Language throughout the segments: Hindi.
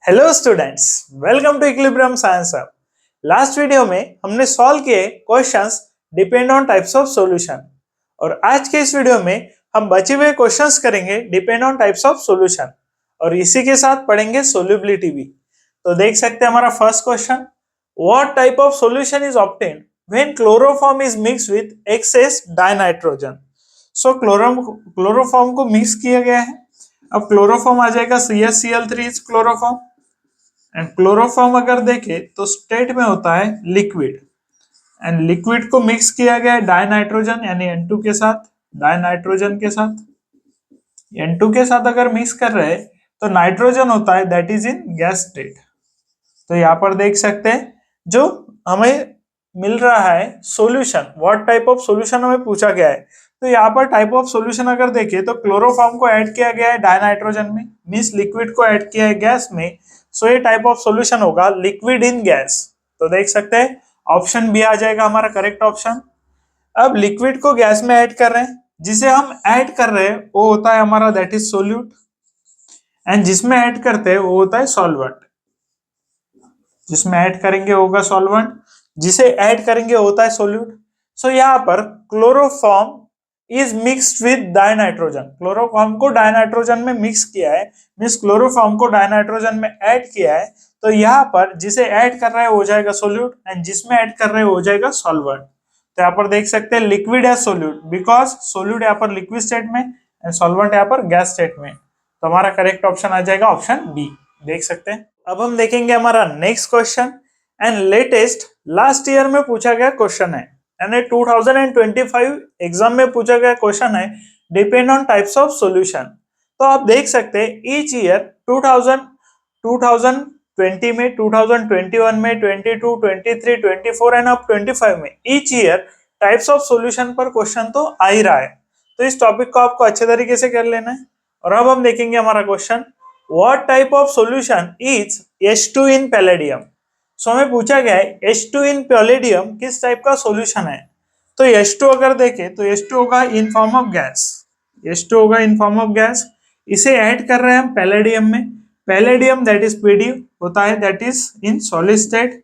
Hello students, welcome to equilibrium science hub. Last video में हमने सॉल्व किए questions depend on types of solution और आज के इस वीडियो में हम बचे हुए क्वेश्चंस करेंगे depend on types of solution और इसी के साथ पढ़ेंगे सोल्युबिलिटी भी। तो देख सकते हैं हमारा first question, what type of solution is obtained when chloroform is mixed with excess dinitrogen. So chloroform को मिक्स किया गया है। अब क्लोरोफॉर्म आ जाएगा CaCl3 is chloroform and chloroform अगर देखें तो स्टेट में होता है लिक्विड एंड लिक्विड को मिक्स किया गया है डाइनाइट्रोजन यानी N2 के साथ, डाइनाइट्रोजन के साथ N2 के साथ अगर मिक्स कर रहे हैं तो नाइट्रोजन होता है that is in gas state. तो यहाँ पर देख सकते हैं जो हमें मिल रहा है solution, what type of solution हमें पूछा गया है। तो यहाँ पर टाइप ऑफ सॉल्यूशन अगर देखें तो क्लोरोफॉर्म को ऐड किया गया है डाइनाइट्रोजन में, मींस लिक्विड को ऐड किया है गैस में। सो ये टाइप ऑफ सॉल्यूशन होगा लिक्विड इन गैस। तो देख सकते हैं ऑप्शन बी आ जाएगा हमारा करेक्ट ऑप्शन। अब लिक्विड को गैस में ऐड कर रहे हैं, जिसे हम ऐड कर रहे हैं वो होता है हमारा दैट इज सोल्यूट एंड जिसमें ऐड करते हैं वो होता है सॉल्वेंट। जिसमें ऐड करेंगे होगा सॉल्वेंट, जिसे ऐड करेंगे होता है सोल्यूट। सो यहाँ पर chloroform is mixed with dinitrogen, chloroform को डाइनाइट्रोजन में मिक्स किया है, मींस क्लोरोफॉर्म को डाइनाइट्रोजन में ऐड किया है। तो यहाँ पर जिसे ऐड कर रहा है हो जाएगा सोल्यूट एंड जिसमें ऐड कर रहे हो जाएगा सॉल्वेंट। तो यहाँ पर देख सकते हैं लिक्विड है सोल्यूट, बिकॉज सोल्यूट यहाँ पर लिक्विड स्टेट में एंड सॉल्वेंट यहाँ पर गैस स्टेट में। तो हमारा करेक्ट ऑप्शन आ जाएगा ऑप्शन बी। देख सकते हैं। अब हम देखेंगे हमारा next question and latest last year में पूछा गया क्वेश्चन है यानी 2025 एग्जाम में पूछा गया क्वेश्चन है depend on types of solution. तो आप देख सकते हैं ईच ईयर 2020 में, 2021 में, 22, 23, 24 एंड अब 25 में each year types of solution पर क्वेश्चन तो आ ही रहा है। तो इस टॉपिक को आपको अच्छे तरीके से कर लेना है। और अब हम देखेंगे हमारा question, what type of solution is H2 in palladium. So हमें पूछा गया है H2 इन पैलेडियम किस टाइप का सॉल्यूशन है। तो H2 अगर देखें तो H2 होगा in form of gas, H2 होगा इन फॉर्म ऑफ गैस। इसे ऐड कर रहे हैं हम पैलेडियम में, पैलेडियम दैट इज Pd होता है that is in solid state.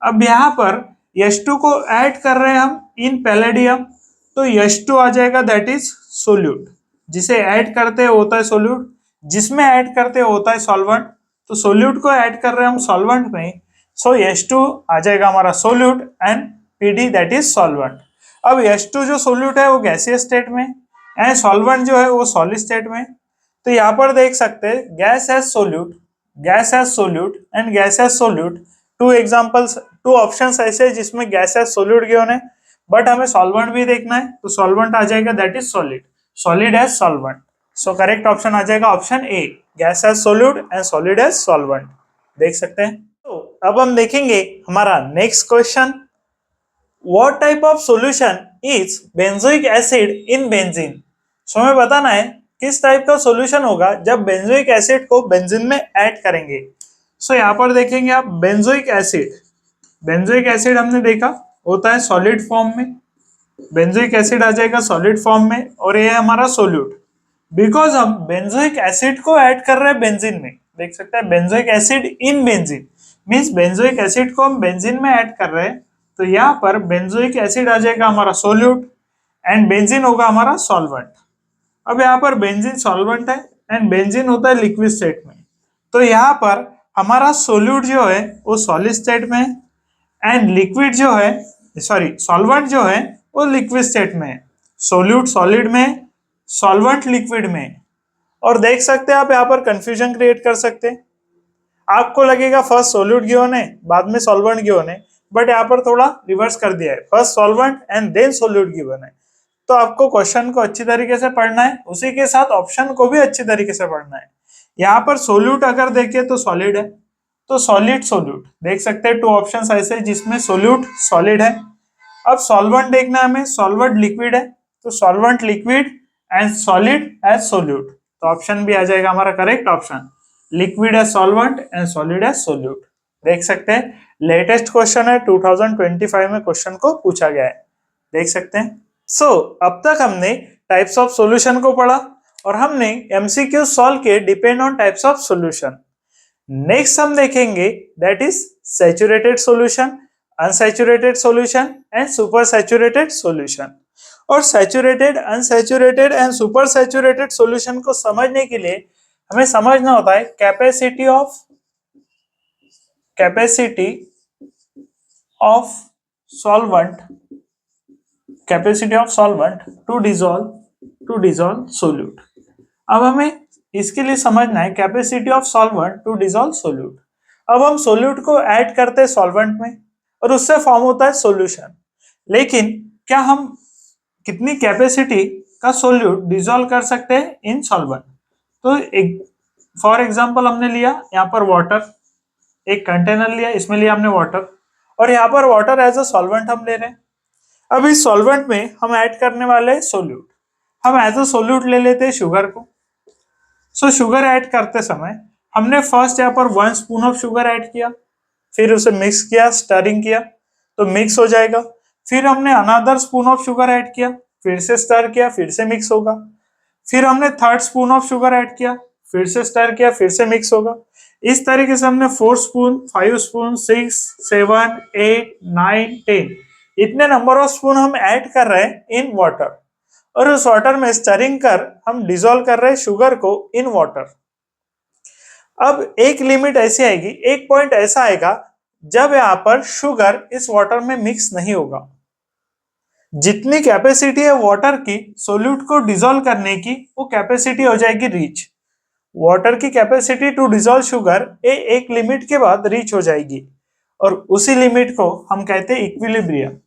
अब यहाँ पर H2 को ऐड कर रहे हैं हम इन पैलेडियम, तो H2 आ जाएगा दैट इज सोल्यूट। जिसे ऐड करते हैं होता है सोल्यूट, जिसमें ऐड करते होता है सॉल्वेंट। तो सोल्यूट को ऐड कर रहे हैं हम सॉल्वेंट में, सो H2 आ जाएगा हमारा solute and Pd that is solvent. अब H2 जो सोल्यूट है वो गैसियस स्टेट में एंड सॉल्वेंट जो है वो सॉलिड स्टेट में। तो यहाँ पर देख सकते हैं gas as solute, gas as solute and gas as solute. Two examples, two options ऐसे जिसमें गैस एज सोल्यूट गिवन है, बट हमें सॉल्वेंट भी देखना है। तो सॉल्वेंट आ जाएगा that is solid, solid as solvent. So correct option आ जाएगा option a, gas as solute and solid as solvent. देख सकते हैं। तो अब हम देखेंगे हमारा next question, what type of solution is benzoic acid in benzene. So हमें बताना है किस टाइप का सॉल्यूशन होगा जब बेंजोइक एसिड को बेंजीन में ऐड करेंगे। सो यहाँ पर देखेंगे आप बेंजोइक एसिड, बेंजोइक एसिड हमने देखा होता है सॉलिड फॉर्म में, बेंजोइक एसिड आ जाएगा सॉलिड फॉर्म में और ये है हमारा सोल्यूट। बिकॉज हम बेंजोइक एसिड को ऐड कर रहे हैं बेंजीन में, देख सकते हैं benzoic acid in benzene, means benzoic acid को हम बेंजीन में ऐड कर रहे हैं। तो यहाँ पर बेंजोइक एसिड आ जाएगा हमारा सोल्यूट एंड बेंजीन होगा हमारा सॉल्वेंट। अब यहाँ पर बेंजीन सॉल्वेंट है एंड बेंजीन होता है लिक्विड स्टेट में। तो यहाँ पर हमारा सोल्यूट जो है वो सॉलिड स्टेट में एंड लिक्विड जो है, सॉरी सॉल्वेंट जो है वो लिक्विड स्टेट में है। सोल्यूट सॉलिड में, सॉल्वेंट लिक्विड में। और देख सकते हैं आप यहाँ पर कंफ्यूजन क्रिएट कर सकते हैं। आपको लगेगा फर्स्ट सोल्यूट गिवन है बाद में सॉल्वेंट गिवन है, बट यहाँ पर थोड़ा रिवर्स कर दिया है, first solvent and then solute given है। तो आपको क्वेश्चन को अच्छी तरीके से पढ़ना है, उसी के साथ ऑप्शन को भी अच्छी तरीके से पढ़ना है। यहाँ पर सोल्यूट अगर देखें तो सॉलिड है, तो सॉलिड सोल्यूट देख सकते हैं। टू ऑप्शंस ऐसे जिसमें सोल्यूट सॉलिड है। अब सॉल्वेंट देखना है हमें, सॉल्वेंट लिक्विड है, तो solvent liquid and solid as solute. तो ऑप्शन भी आ जाएगा हमारा correct option, liquid as solvent and solid as solute. देख सकते हैं लेटेस्ट क्वेश्चन है, 2025 में क्वेश्चन को पूछा गया है। देख सकते हैं। सो अब तक हमने टाइप्स ऑफ सॉल्यूशन को पढ़ा और हमने एमसीक्यू सॉल्व किए depend on types of solution. Next हम देखेंगे that is saturated solution, unsaturated solution and super saturated solution. और saturated, unsaturated and super saturated solution को समझने के लिए हमें समझना होता है capacity of solvent to dissolve solute. अब हमें इसके लिए समझना है capacity of solvent to dissolve solute. अब हम सोल्यूट को ऐड करते हैं सॉल्वेंट में और उससे फॉर्म होता है सॉल्यूशन, लेकिन क्या हम कितनी कैपेसिटी का सोल्यूट डिसॉल्व कर सकते हैं इन सॉल्वेंट? तो एक फॉर एग्जांपल हमने लिया यहाँ पर वाटर, एक कंटेनर लिया, इसमें लिया हमने वाटर और यहाँ पर वाटर एज अ सॉल्वेंट हम ले रहे हैं। अब इस सॉल्वेंट में हम ऐड करने वाले हैं सोल्यूट। हम एज अ सोल्यूट ले लेते हैं शुगर को। सो शुगर ऐड करते समय हमने फर्स्ट यहाँ पर 1 स्पून ऑफ शुगर ऐड किया, फिर उसे मिक्स किया, स्टरिंग किया तो मिक्स हो जाएगा। फिर हमने another spoon of sugar add किया, फिर से स्टर किया, फिर से मिक्स होगा। फिर हमने 3rd spoon of sugar add किया, फिर से स्टर किया, फिर से मिक्स होगा। इस तरीके से हमने 4 स्पून, 5 स्पून, 6, 7, 8, 9, 10 इतने नंबर ऑफ स्पून हम ऐड कर रहे हैं इन वाटर और उस वाटर में स्टरिंग कर हम डिसॉल्व कर रहे हैं शुगर को इन वाटर। अब एक लिमिट ऐसी आएगी, एक पॉइंट ऐसा आएगा जब यहाँ पर शुगर इस वाटर में मिक्स नहीं होगा। जितनी कैपेसिटी है वाटर की सोल्यूट को डिसॉल्व करने की, वो कैपेसिटी हो जाएगी रीच। वाटर की कैपेसिटी टू डिसॉल्व शुगर एक लिमिट के बाद रीच हो जाएगी और उसी लिमिट को हम कहते हैं इक्विलिब्रियम।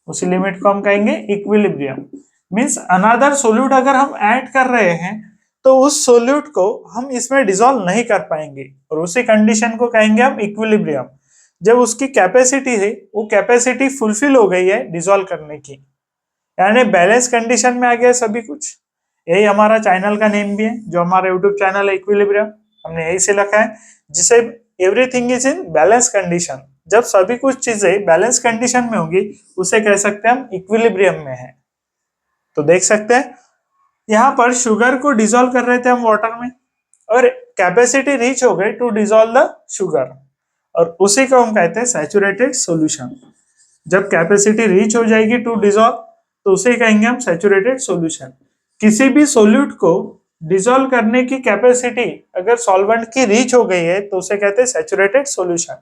उसी लिमिट को हम कहेंगे इक्विलिब्रियम। मींस अनदर सोल्यूट अगर हम ऐड कर रहे हैं तो उस सोल्यूट को हम इसमें डिसॉल्व नहीं कर पाएंगे और उसी कंडीशन को कहेंगे हम इक्विलिब्रियम। जब उसकी कैपेसिटी है वो कैपेसिटी फुलफिल हो गई है डिसॉल्व करने की, यानी बैलेंस कंडीशन में आ गया सभी कुछ। यही हमारा चैनल का नेम भी है, जो हमारा यूट्यूब चैनल है इक्विलिब्रियम, हमने यही से लिखा है जिसे everything is in balance condition. जब सभी कुछ चीजें बैलेंस कंडीशन में होंगी उसे कह सकते हैं हम इक्विलिब्रियम में है। तो देख सकते हैं यहाँ पर शुगर को डिसॉल्व कर रहे थे हम वाटर में और कैपेसिटी रीच हो गई टू डिसॉल्व द शुगर और उसी को हम कहते हैं सैचुरेटेड सॉल्यूशन। जब कैपेसिटी रीच हो जाएगी टू डिसॉल्व तो उसे कहेंगे हम सैचुरेटेड सॉल्यूशन। किसी भी सोल्यूट को डिसॉल्व करने की कैपेसिटी अगर सॉल्वेंट की रीच हो गई है तो उसे कहते हैं सैचुरेटेड सॉल्यूशन।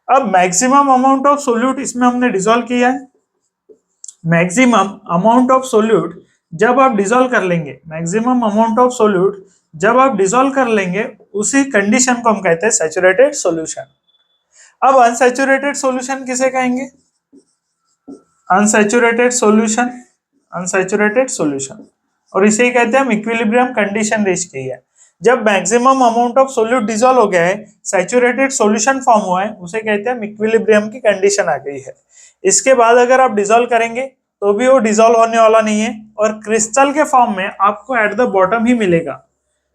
अब मैक्सिमम अमाउंट ऑफ सोल्यूट इसमें हमने डिसॉल्व किया है। मैक्सिमम अमाउंट ऑफ सोल्यूट जब आप डिसॉल्व कर लेंगे, मैक्सिमम अमाउंट ऑफ सोल्यूट जब आप डिसॉल्व कर लेंगे उसी कंडीशन को हम कहते हैं सैचुरेटेड सॉल्यूशन। अब अनसैचुरेटेड सॉल्यूशन किसे कहेंगे? अनसैचुरेटेड सॉल्यूशन और इसे ही कहते हैं हम इक्विलिब्रियम कंडीशन रीच की है। जब maximum amount of solute dissolve हो गया है, सैचुरेटेड सॉल्यूशन फॉर्म हुआ है, उसे कहते हैं हम इक्विलिब्रियम की कंडीशन आ गई है। इसके बाद अगर आप डिसॉल्व करेंगे तो भी वो डिसॉल्व होने वाला नहीं है और क्रिस्टल के फॉर्म में आपको एट द बॉटम ही मिलेगा।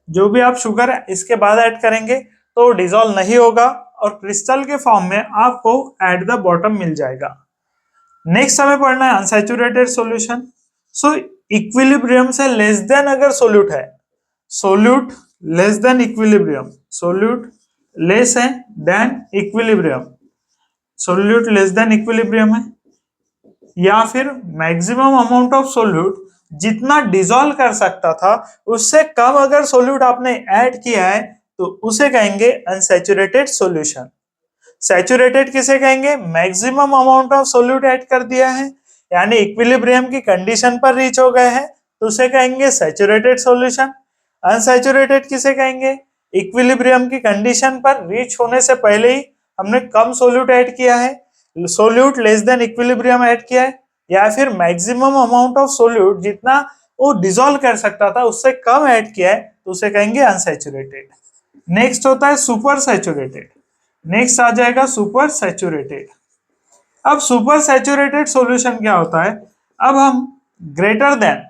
जो भी आप शुगर इसके बाद ऐड करेंगे तो डिसॉल्व नहीं होगा और क्रिस्टल के फॉर्म में आपको एट द बॉटम मिल जाएगा। नेक्स्ट हमें पढ़ना है अनसैचुरेटेड सॉल्यूशन। सो इक्विलिब्रियम से लेस देन अगर सोल्यूट है, solute less than equilibrium, solute less है than equilibrium, solute less than equilibrium है, या फिर मैक्सिमम अमाउंट ऑफ सोल्यूट जितना डिसॉल्व कर सकता था उससे कम अगर सोल्यूट आपने ऐड किया है तो उसे कहेंगे अनसैचुरेटेड सॉल्यूशन। सैचुरेटेड किसे कहेंगे? Maximum amount of solute add कर दिया है यानी इक्विलिब्रियम की कंडीशन पर रीच हो गए हैं तो उसे कहेंगे सैचुरेटेड सॉल्यूशन। अनसैचुरेटेड किसे कहेंगे? इक्विलिब्रियम की कंडीशन पर रीच होने से पहले ही हमने कम सोल्यूट ऐड किया है, solute less than equilibrium add किया है, या फिर मैक्सिमम अमाउंट ऑफ सोल्यूट जितना वो डिसॉल्व कर सकता था उससे कम ऐड किया है तो उसे कहेंगे अनसैचुरेटेड। नेक्स्ट होता है सुपर सैचुरेटेड। नेक्स्ट आ जाएगा सुपर सैचुरेटेड। अब सुपर सैचुरेटेड सॉल्यूशन क्या होता है? अब हम greater than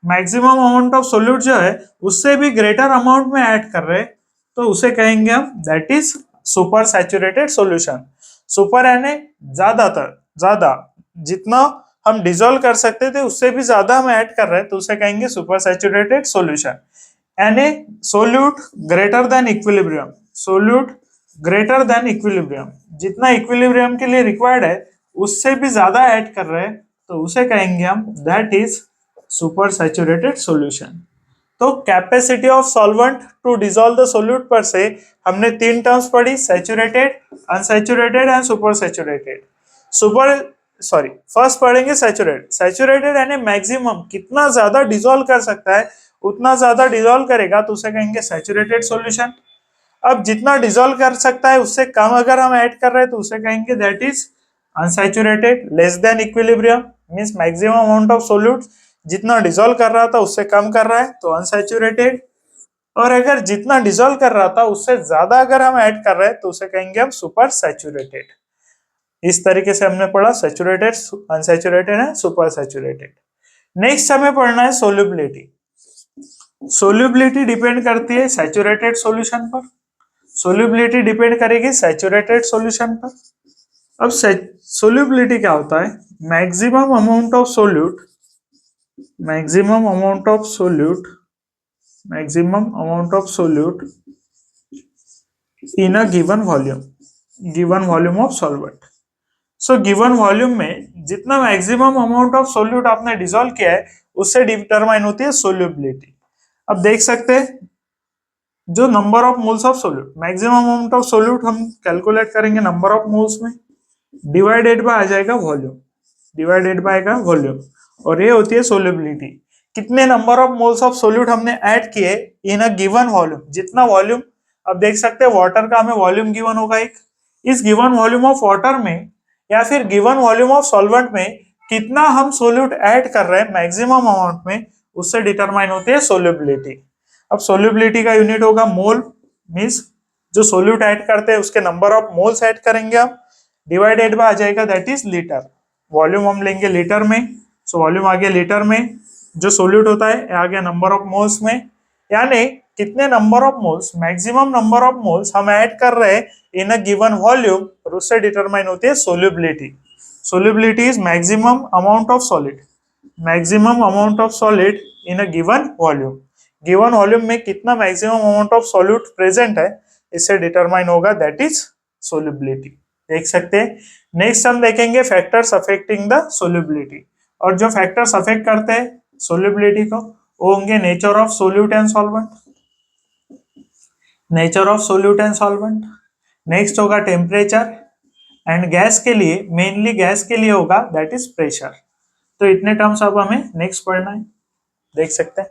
maximum amount of solute जो है उससे भी ग्रेटर अमाउंट में ऐड कर रहे तो उसे कहेंगे हम that is super saturated solution. Super यानी ज्यादातर, ज्यादा, जितना हम डिसॉल्व कर सकते थे उससे भी ज्यादा हम ऐड कर रहे हैं तो उसे कहेंगे सुपर सैचुरेटेड सॉल्यूशन। यानी solute greater than equilibrium, solute greater than equilibrium, जितना इक्विलिब्रियम के लिए रिक्वायर्ड है उससे भी ज्यादा ऐड कर रहे हैं तो उसे कहेंगे हम that is super saturated solution. तो capacity of solvent to dissolve the solute पर से हमने तीन टर्म्स पढ़ी, saturated, unsaturated and super saturated. Super sorry first पढ़ेंगे सैचुरेटेड। सैचुरेटेड यानी मैक्सिमम कितना ज्यादा डिसॉल्व कर सकता है उतना ज्यादा डिसॉल्व करेगा तो उसे कहेंगे सैचुरेटेड सॉल्यूशन। अब जितना डिसॉल्व कर सकता है उससे कम अगर हम ऐड कर रहे हैं तो उसे कहेंगे that is unsaturated. Less than equilibrium means maximum amount of solute जितना डिसॉल्व कर रहा था उससे कम कर रहा है तो अनसैचुरेटेड। और अगर जितना डिसॉल्व कर रहा था उससे ज्यादा अगर हम ऐड कर रहे हैं तो उसे कहेंगे हम सुपर सैचुरेटेड। इस तरीके से हमने पढ़ा सैचुरेटेड, अनसैचुरेटेड है, सुपर सैचुरेटेड। नेक्स्ट हमें पढ़ना है सोल्युबिलिटी। सोल्युबिलिटी डिपेंड करती है सैचुरेटेड सॉल्यूशन पर, सोल्युबिलिटी डिपेंड करेगी सैचुरेटेड सॉल्यूशन पर। अब सोल्युबिलिटी क्या होता है? Maximum amount of solute, maximum amount of solute, maximum amount of solute in a given volume of solvent। So given volume में जितना मैक्सिमम अमाउंट ऑफ सोल्यूट आपने डिसॉल्व किया है उससे डिटरमाइन होती है सोल्यूबिलिटी। अब देख सकते हैं जो number of moles of solute, maximum amount of solute हम कैलकुलेट करेंगे नंबर ऑफ मोल्स में, डिवाइडेड बाय आ जाएगा वॉल्यूम, डिवाइडेड बाय का वॉल्यूम, और ये होती है सोल्यूबिलिटी। कितने number of moles of solute हमने ऐड किए इन अ गिवन वॉल्यूम, जितना वॉल्यूम। अब देख सकते हैं वाटर का हमें वॉल्यूम गिवन होगा एक, इस गिवन वॉल्यूम ऑफ वाटर में या फिर गिवन वॉल्यूम ऑफ सॉल्वेंट में कितना हम सोल्यूट ऐड कर रहे हैं मैक्सिमम अमाउंट में, उससे डिटरमाइन होती है सोल्यूबिलिटी। अब सोल्यूबिलिटी का यूनिट होगा मोल, मींस जो सोल्यूट ऐड करते हैं उसके नंबर ऑफ मोल्स ऐड करेंगे हम, डिवाइडेड बाय आ जाएगा दैट इज लीटर। वॉल्यूम हम लेंगे लीटर में, सो वॉल्यूम आ गया लीटर में, जो सोल्यूट होता है आ गया नंबर ऑफ मोल्स में, यानी कितने number of moles, maximum number of moles हम ऐड कर रहे हैं इन अ गिवन वॉल्यूम, और उससे डिटरमाइन होती है solubility. Solubility is maximum amount of solid, maximum amount of solid in a given volume. Given volume में कितना maximum amount of solute present है इससे डिटरमाइन होगा दैट इज सोल्यूबिलिटी। देख सकते हैं। नेक्स्ट हम देखेंगे फैक्टर्स अफेक्टिंग द सोल्यूबिलिटी, और जो फैक्टर्स अफेक्ट करते हैं सोल्यूबिलिटी को वो होंगे nature of solute and solvent, nature of solute and solvent. Next होगा टेम्परेचर, एंड गैस के लिए, मेनली गैस के लिए होगा दैट इज प्रेशर। तो इतने टर्म्स अब हमें नेक्स्ट पढ़ना है, देख सकते हैं।